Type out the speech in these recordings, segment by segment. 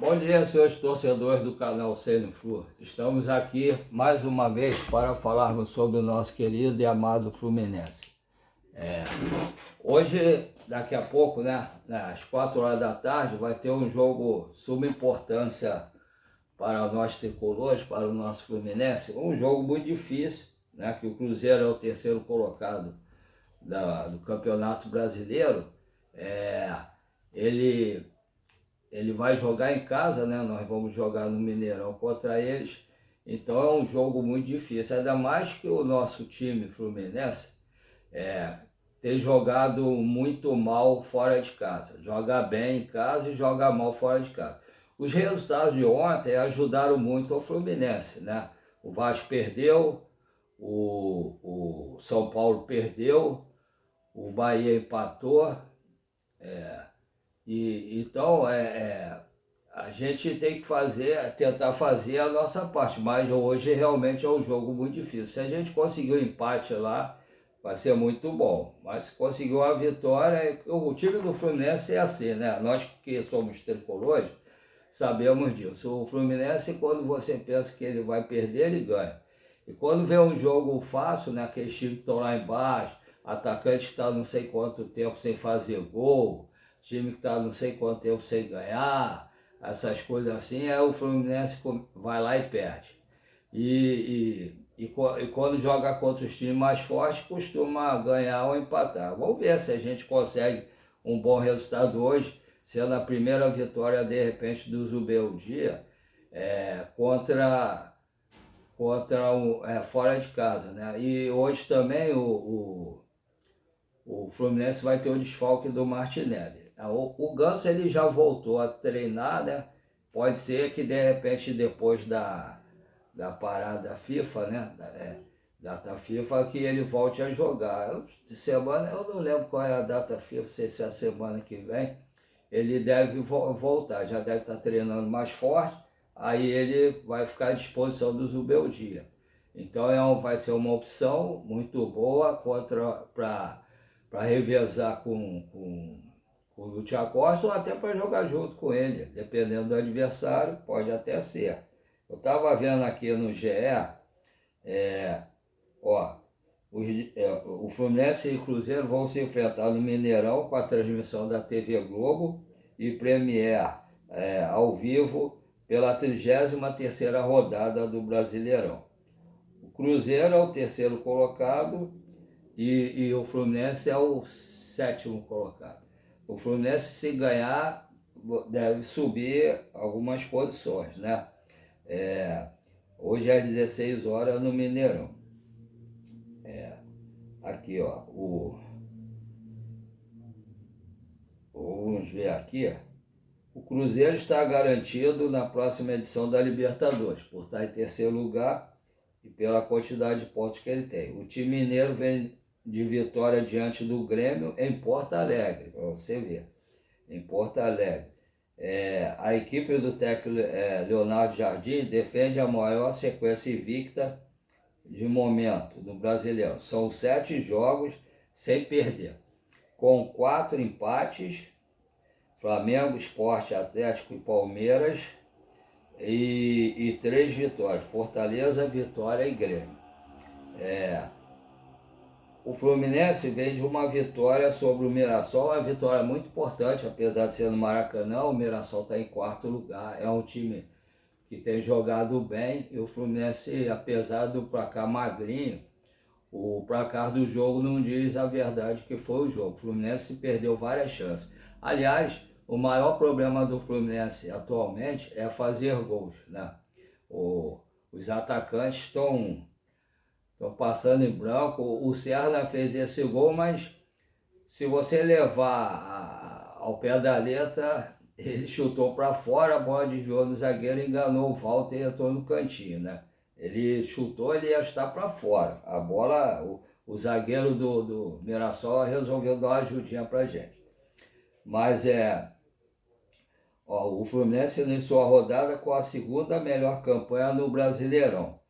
Bom dia, senhores torcedores do canal Flu. Estamos aqui mais uma vez para falarmos sobre o nosso querido e amado Fluminense. Hoje, daqui a pouco, às 4 horas da tarde, vai ter um jogo de suma importância para nós tricolores, para o nosso Fluminense. Um jogo muito difícil, que o Cruzeiro é o terceiro colocado do Campeonato Brasileiro. Ele vai jogar em casa, nós vamos jogar no Mineirão contra eles, então é um jogo muito difícil, ainda mais que o nosso time Fluminense tem jogado muito mal fora de casa, joga bem em casa e joga mal fora de casa. Os resultados de ontem ajudaram muito o Fluminense, O Vasco perdeu, o São Paulo perdeu, o Bahia empatou, então a gente tem que tentar fazer a nossa parte, mas hoje realmente é um jogo muito difícil. Se a gente conseguir um empate lá, vai ser muito bom, mas se conseguir uma vitória, o time do Fluminense é assim, Nós que somos tricolores, sabemos disso. O Fluminense, quando você pensa que ele vai perder, ele ganha. E quando vê um jogo fácil, aqueles times que estão lá embaixo, atacante que está não sei quanto tempo sem fazer gol, time que está não sei quanto tempo sem ganhar, essas coisas assim, aí o Fluminense vai lá e perde. E quando joga contra os times mais fortes, costuma ganhar ou empatar. Vamos ver se a gente consegue um bom resultado hoje, sendo a primeira vitória, de repente, do Zubeldia fora de casa, E hoje também o Fluminense vai ter o desfalque do Martinelli. O Ganso ele já voltou a treinar, Pode ser que de repente depois da parada FIFA, data FIFA, que ele volte a jogar. Eu não lembro qual é a data FIFA, não sei se é a semana que vem, ele deve voltar, já deve estar treinando mais forte, aí ele vai ficar à disposição do Zubeldia. Então vai ser uma opção muito boa para revezar com o Lúcio Acosta, ou até para jogar junto com ele, dependendo do adversário, pode até ser. Eu estava vendo aqui no GE, o Fluminense e o Cruzeiro vão se enfrentar no Mineirão com a transmissão da TV Globo e Premier ao vivo pela 33ª rodada do Brasileirão. O Cruzeiro é o terceiro colocado e o Fluminense é o sétimo colocado. O Fluminense, se ganhar, deve subir algumas posições, Hoje às 16 horas no Mineirão. Aqui, vamos ver aqui. O Cruzeiro está garantido na próxima edição da Libertadores, por estar em terceiro lugar e pela quantidade de pontos que ele tem. O time mineiro vem de vitória diante do Grêmio em Porto Alegre, para você ver, em Porto Alegre. A equipe do técnico Leonardo Jardim defende a maior sequência invicta de momento no Brasileiro. São 7 jogos sem perder, com 4 empates, Flamengo, Sport, Atlético e Palmeiras, e 3 vitórias, Fortaleza, Vitória e Grêmio. O Fluminense vem de uma vitória sobre o Mirassol, uma vitória muito importante, apesar de ser no Maracanã. O Mirassol está em 4º lugar, é um time que tem jogado bem, e o Fluminense, apesar do placar magrinho, o placar do jogo não diz a verdade que foi o jogo. O Fluminense perdeu várias chances. Aliás, o maior problema do Fluminense atualmente é fazer gols, Os atacantes estão passando em branco. O Serna fez esse gol, mas se você levar ao pé da letra, ele chutou para fora, a bola desviou do zagueiro, enganou o Walter e entrou no cantinho, Ele chutou, ele ia estar para fora. A bola, o zagueiro do Mirassol resolveu dar uma ajudinha para a gente. Mas o Fluminense iniciou a rodada com a segunda melhor campanha no Brasileirão,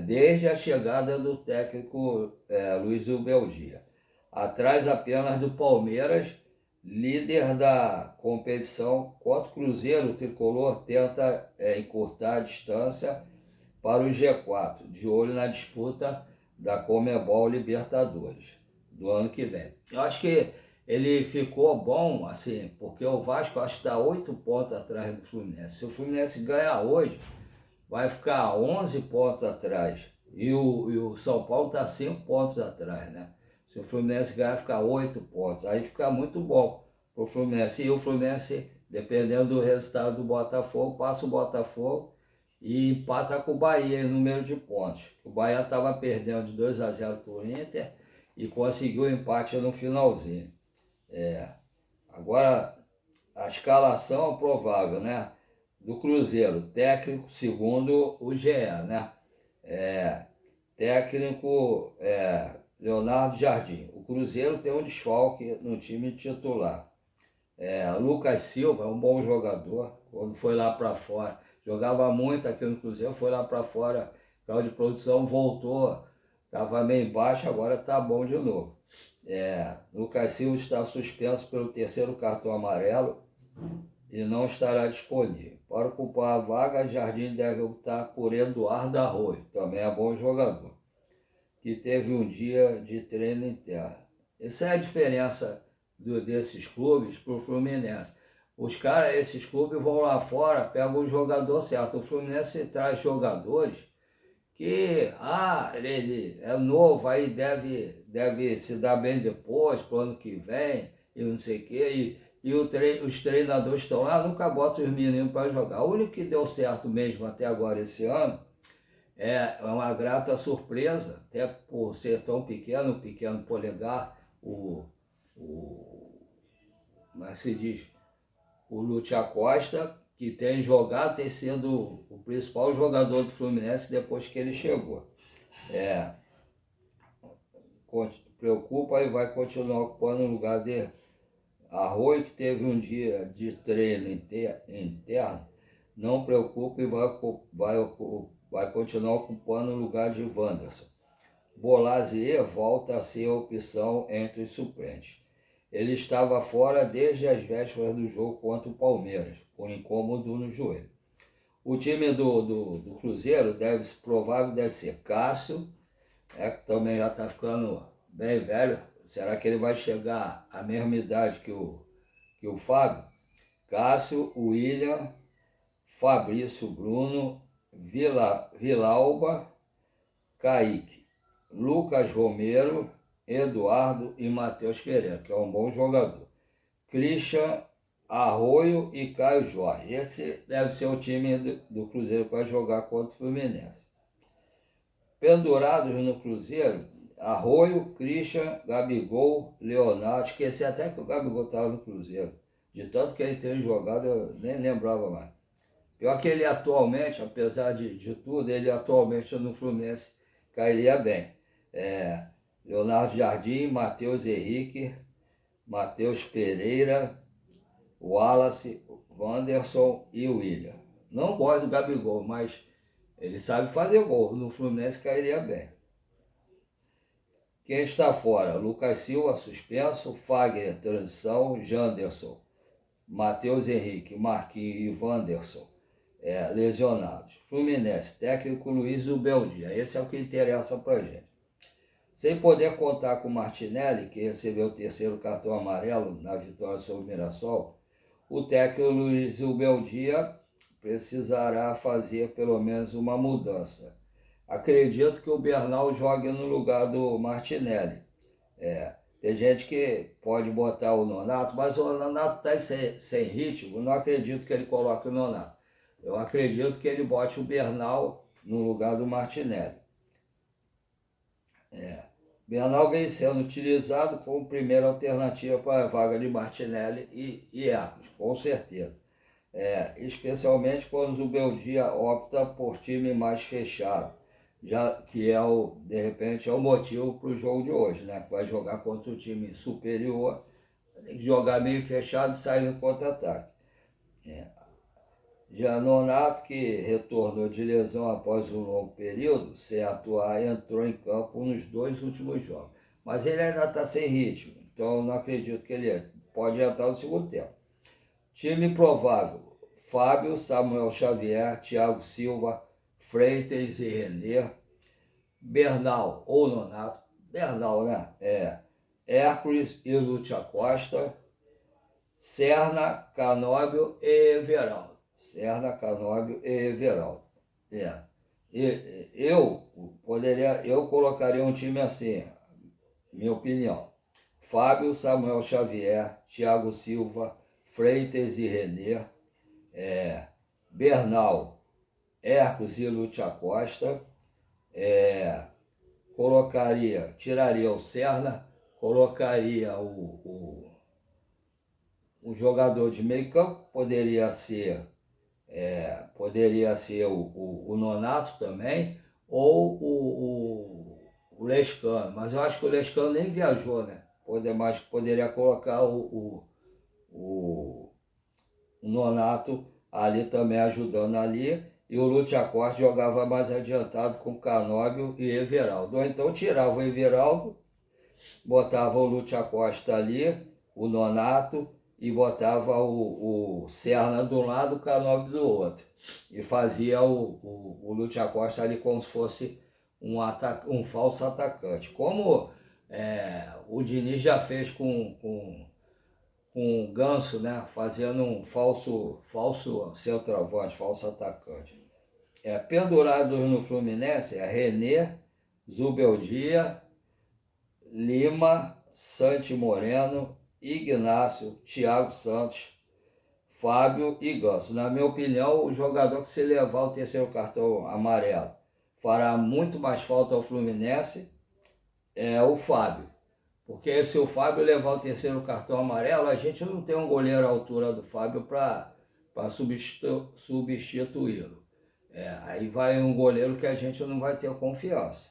desde a chegada do técnico Luiz Zubeldia. Atrás apenas do Palmeiras, líder da competição. Contra o Cruzeiro, o tricolor tenta encurtar a distância para o G4, de olho na disputa da Conmebol Libertadores do ano que vem. Eu acho que ele ficou bom, assim, porque o Vasco acho que está 8 pontos atrás do Fluminense. Se o Fluminense ganhar hoje, vai ficar 11 pontos atrás. E o São Paulo está 5 pontos atrás, né? Se o Fluminense ganhar, fica 8 pontos. Aí fica muito bom para o Fluminense. E o Fluminense, dependendo do resultado do Botafogo, passa o Botafogo e empata com o Bahia em número de pontos. O Bahia estava perdendo de 2-0 para o Inter e conseguiu o empate no finalzinho. Agora, a escalação provável, né? Do Cruzeiro, técnico segundo o GE, né? Técnico Leonardo Jardim. O Cruzeiro tem um desfalque no time titular. Lucas Silva é um bom jogador, quando foi lá para fora, jogava muito aqui no Cruzeiro, foi lá para fora, carro de produção, voltou, estava meio baixo, agora está bom de novo. Lucas Silva está suspenso pelo terceiro cartão amarelo e não estará disponível. Para ocupar a vaga, Jardim deve optar por Eduardo Arroio, também é bom jogador, que teve um dia de treino interno. Essa é a diferença desses clubes para o Fluminense. Esses clubes vão lá fora, pegam o jogador certo. O Fluminense traz jogadores que, ele é novo, aí deve se dar bem depois, para o ano que vem, e não sei o quê. Os treinadores estão lá, nunca botam os meninos para jogar. O único que deu certo mesmo até agora esse ano é uma grata surpresa, até por ser tão pequeno, o pequeno polegar, como é que se diz? O Lúcio Acosta, que tem jogado, tem sido o principal jogador do Fluminense depois que ele chegou. Preocupa e vai continuar ocupando o lugar de Arroio, que teve um dia de treino interno. Não preocupa e vai continuar ocupando o lugar de Wanderson. Bolazier volta a ser a opção entre os suplentes. Ele estava fora desde as vésperas do jogo contra o Palmeiras, por incômodo no joelho. O time do Cruzeiro provável deve ser Cássio, que também já está ficando bem velho. Será que ele vai chegar à mesma idade que o Fábio? Cássio, William, Fabrício, Bruno, Vilauba, Kaique, Lucas Romero, Eduardo e Matheus Pereira, que é um bom jogador. Christian, Arroio e Caio Jorge. Esse deve ser o time do Cruzeiro que vai jogar contra o Fluminense. Pendurados no Cruzeiro, Arroio, Christian, Gabigol, Leonardo. Esqueci até que o Gabigol estava no Cruzeiro. De tanto que ele tem jogado, eu nem lembrava mais. Pior que ele atualmente, apesar de tudo, ele atualmente no Fluminense cairia bem. Leonardo Jardim, Matheus Henrique, Matheus Pereira, Wallace, Wanderson e William. Não gosto do Gabigol, mas ele sabe fazer gol. No Fluminense cairia bem. Quem está fora? Lucas Silva, suspenso, Fagner, transição, Janderson, Matheus Henrique, Marquinhos e Wanderson, lesionados. Fluminense, técnico Luiz Ubeldia. Esse é o que interessa para a gente. Sem poder contar com Martinelli, que recebeu o terceiro cartão amarelo na vitória sobre o Mirassol, o técnico Luiz Ubeldia precisará fazer pelo menos uma mudança. Acredito que o Bernal jogue no lugar do Martinelli. Tem gente que pode botar o Nonato, mas o Nonato está sem ritmo, não acredito que ele coloque o Nonato. Eu acredito que ele bote o Bernal no lugar do Martinelli. Bernal vem sendo utilizado como primeira alternativa para a vaga de Martinelli e Hermes, com certeza. Especialmente quando o Beldia opta por time mais fechado, já que de repente é o motivo para o jogo de hoje, né? Que vai jogar contra o time superior, tem que jogar meio fechado e sair no contra-ataque. Já Nonato, que retornou de lesão após um longo período, sem atuar, entrou em campo nos 2 últimos jogos. Mas ele ainda está sem ritmo, então não acredito que ele pode entrar no segundo tempo. Time provável: Fábio, Samuel Xavier, Thiago Silva, Freitas e Renê, Bernal ou Nonato, Bernal, né? Hércules e Lúcia Costa, Serna, Canóbio e Everaldo. Serna, Canóbio e Everaldo. Eu colocaria um time assim, minha opinião. Fábio, Samuel Xavier, Thiago Silva, Freitas e Renê, Bernal, Hércules e Lúcia Costa, tiraria o Serna, colocaria o jogador de meio campo, poderia ser o Nonato também, ou o Lescano, mas eu acho que o Lescano nem viajou, né? Poderia colocar o Nonato ali também ajudando ali, e o Lúcia Costa jogava mais adiantado com Canóbio e Everaldo. Ou então tirava o Everaldo, botava o Lúcia Costa ali, o Nonato, e botava o Serna de um lado, o Canóbio do outro. E fazia o Lúcia Costa ali como se fosse um falso atacante. Como o Diniz já fez com o Ganso, né? Fazendo um falso centroavante, falso atacante. Pendurados no Fluminense Renê, Zubeldia, Lima, Santi Moreno, Ignácio, Thiago Santos, Fábio e Ganso. Na minha opinião, o jogador que se levar o terceiro cartão amarelo fará muito mais falta ao Fluminense é o Fábio. Porque se o Fábio levar o terceiro cartão amarelo, a gente não tem um goleiro à altura do Fábio para substituí-lo. Aí vai um goleiro que a gente não vai ter confiança.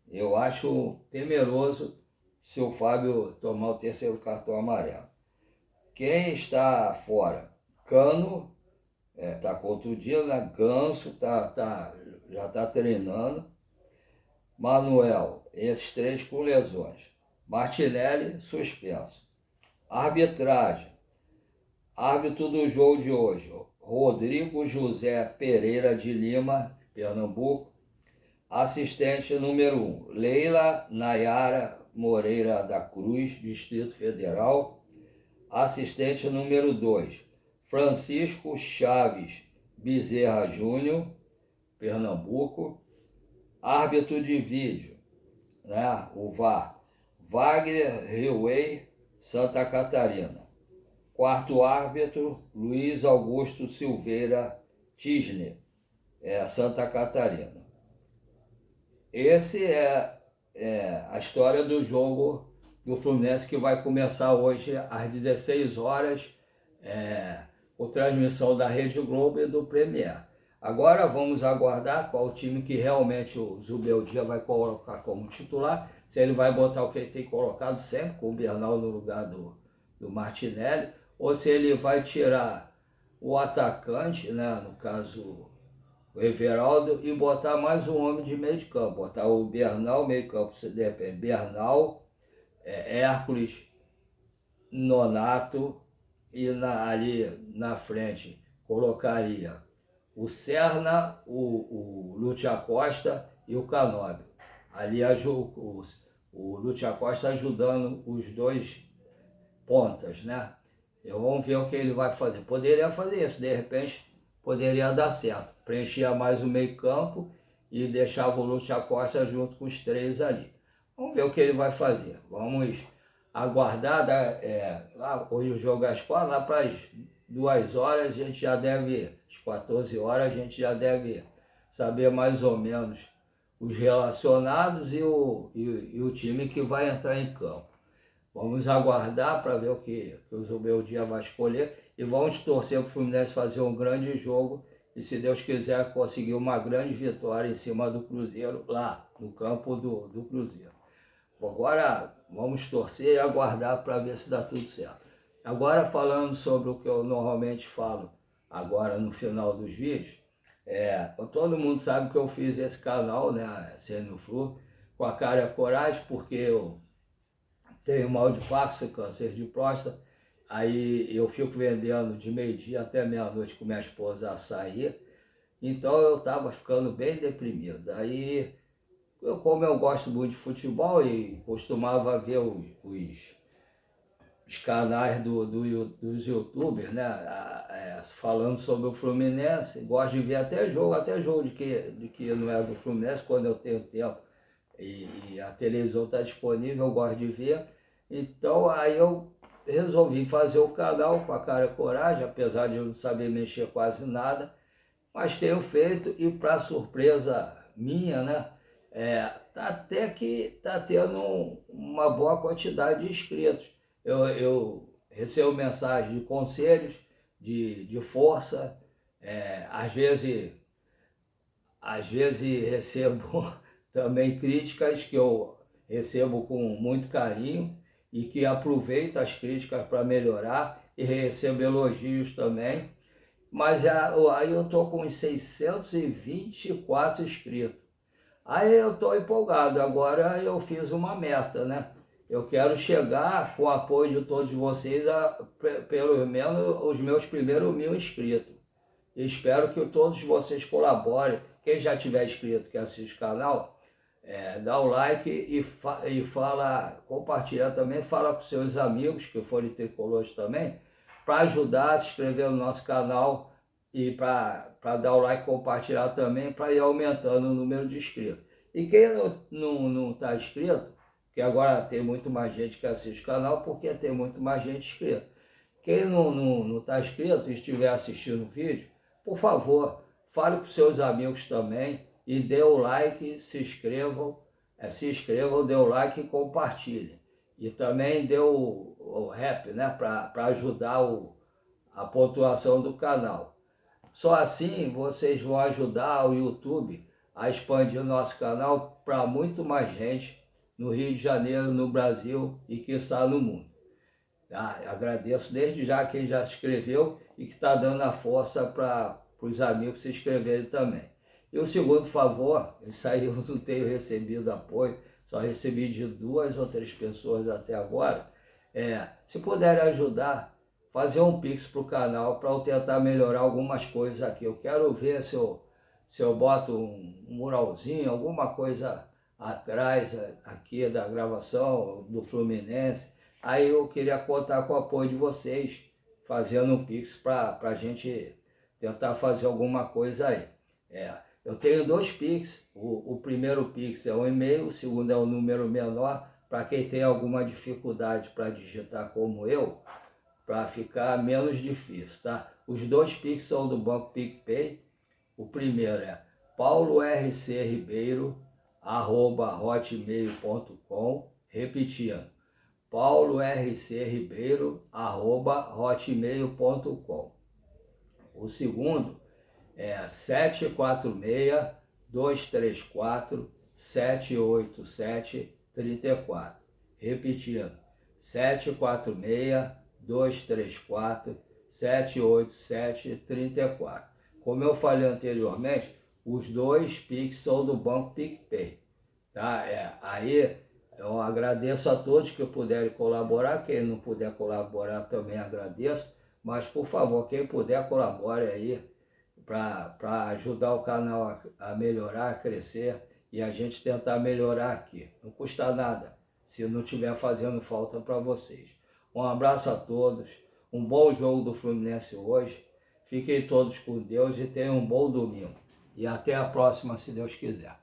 Eu acho temeroso se o Fábio tomar o terceiro cartão amarelo. Quem está fora? Cano, está contundido, né? Ganso já está treinando. Manuel, esses três com lesões. Martinelli, suspenso. Arbitragem. Árbitro do jogo de hoje: Rodrigo José Pereira de Lima, Pernambuco. Assistente número 1, Leila Nayara Moreira da Cruz, Distrito Federal. Assistente número 2, Francisco Chaves Bezerra Júnior, Pernambuco. Árbitro de vídeo, né, o VAR, Wagner Riway, Santa Catarina. Quarto árbitro, Luiz Augusto Silveira Tisner, Santa Catarina. Esse é a história do jogo do Fluminense, que vai começar hoje às 16 horas, com transmissão da Rede Globo e do Premier. Agora vamos aguardar qual o time que realmente o Zubeldia vai colocar como titular, se ele vai botar o que ele tem colocado sempre, com o Bernal no lugar do Martinelli, ou se ele vai tirar o atacante, né, no caso o Everaldo, e botar mais um homem de meio de campo, botar o Bernal, meio de campo, se depende, Bernal, Hércules, Nonato, e ali na frente colocaria o Serna, o Lúcia Costa e o Canóbio. Ali o Lúcia Costa ajudando os dois pontas, né? Vamos ver o que ele vai fazer. Poderia fazer isso, de repente poderia dar certo. Preenchia mais o meio campo e deixava o Lúcia Costa junto com os três ali. Vamos ver o que ele vai fazer. Vamos aguardar. Lá, hoje o jogo é às 4, lá para as 2 horas a gente já deve, às 14 horas a gente já deve saber mais ou menos os relacionados e o time que vai entrar em campo. Vamos aguardar para ver o que o Zubeldia vai escolher e vamos torcer para o Fluminense fazer um grande jogo e, se Deus quiser, conseguir uma grande vitória em cima do Cruzeiro, lá no campo do Cruzeiro. Agora vamos torcer e aguardar para ver se dá tudo certo. Agora, falando sobre o que eu normalmente falo agora no final dos vídeos, todo mundo sabe que eu fiz esse canal, né, Sênior Flu, com a cara e a coragem, porque eu tenho mal de Parkinson, câncer de próstata, Aí eu fico vendendo de meio-dia até meia-noite com minha esposa açaí. Então eu estava ficando bem deprimido. Aí, como eu gosto muito de futebol e costumava ver os canais dos YouTubers, né, falando sobre o Fluminense, gosto de ver até jogo de que não é do Fluminense, quando eu tenho tempo e a televisão está disponível, eu gosto de ver. Então aí eu resolvi fazer o canal com a cara e coragem, apesar de eu não saber mexer quase nada, mas tenho feito e para surpresa minha, né, até que está tendo uma boa quantidade de inscritos. Eu recebo mensagens de conselhos, de força, às vezes recebo também críticas que eu recebo com muito carinho e que aproveito as críticas para melhorar e recebo elogios também. Mas aí eu estou com uns 624 inscritos. Aí eu estou empolgado, agora eu fiz uma meta, né? Eu quero chegar, com o apoio de todos vocês, a pelo menos os meus primeiros 1.000 inscritos. Espero que todos vocês colaborem. Quem já tiver inscrito, que assiste o canal, dá o like e fala, compartilha também, fala com seus amigos que forem tricolores também, para ajudar a se inscrever no nosso canal e para dar o like e compartilhar também, para ir aumentando o número de inscritos. E quem não está inscrito, que agora tem muito mais gente que assiste o canal, porque tem muito mais gente inscrita. Quem não está inscrito e estiver assistindo o vídeo, por favor, fale com seus amigos também e dê o like, se inscrevam, dê o like e compartilhem. E também dê o rap, né, para ajudar a pontuação do canal. Só assim vocês vão ajudar o YouTube a expandir o nosso canal para muito mais gente no Rio de Janeiro, no Brasil e quiçá no mundo. Tá? Eu agradeço desde já quem já se inscreveu e que está dando a força para os amigos se inscreverem também. E o segundo favor, isso aí eu não tenho recebido apoio, só recebi de 2 ou 3 pessoas até agora, se puderem ajudar, fazer um Pix para o canal para eu tentar melhorar algumas coisas aqui. Eu quero ver se eu boto um muralzinho, alguma coisa atrás aqui da gravação do Fluminense. Aí eu queria contar com o apoio de vocês, fazendo um Pix para a gente tentar fazer alguma coisa aí. Eu tenho 2 Pix, o primeiro Pix é um e-mail, o segundo é um número menor, para quem tem alguma dificuldade para digitar como eu, para ficar menos difícil, tá? Os 2 Pix são do Banco PicPay. O primeiro é paulorcribeiro@hotmail.com, repetindo, paulorcribeiro@hotmail.com. O segundo é 746-234-787-34. Repetindo, 746-234-787-34. Como eu falei anteriormente, os 2 Pix são do Banco PicPay. Tá? Aí eu agradeço a todos que puderem colaborar. Quem não puder colaborar também agradeço. Mas, por favor, quem puder, colabore aí para ajudar o canal a melhorar, a crescer e a gente tentar melhorar aqui. Não custa nada, se não estiver fazendo falta para vocês. Um abraço a todos, um bom jogo do Fluminense hoje. Fiquem todos com Deus e tenham um bom domingo. E até a próxima, se Deus quiser.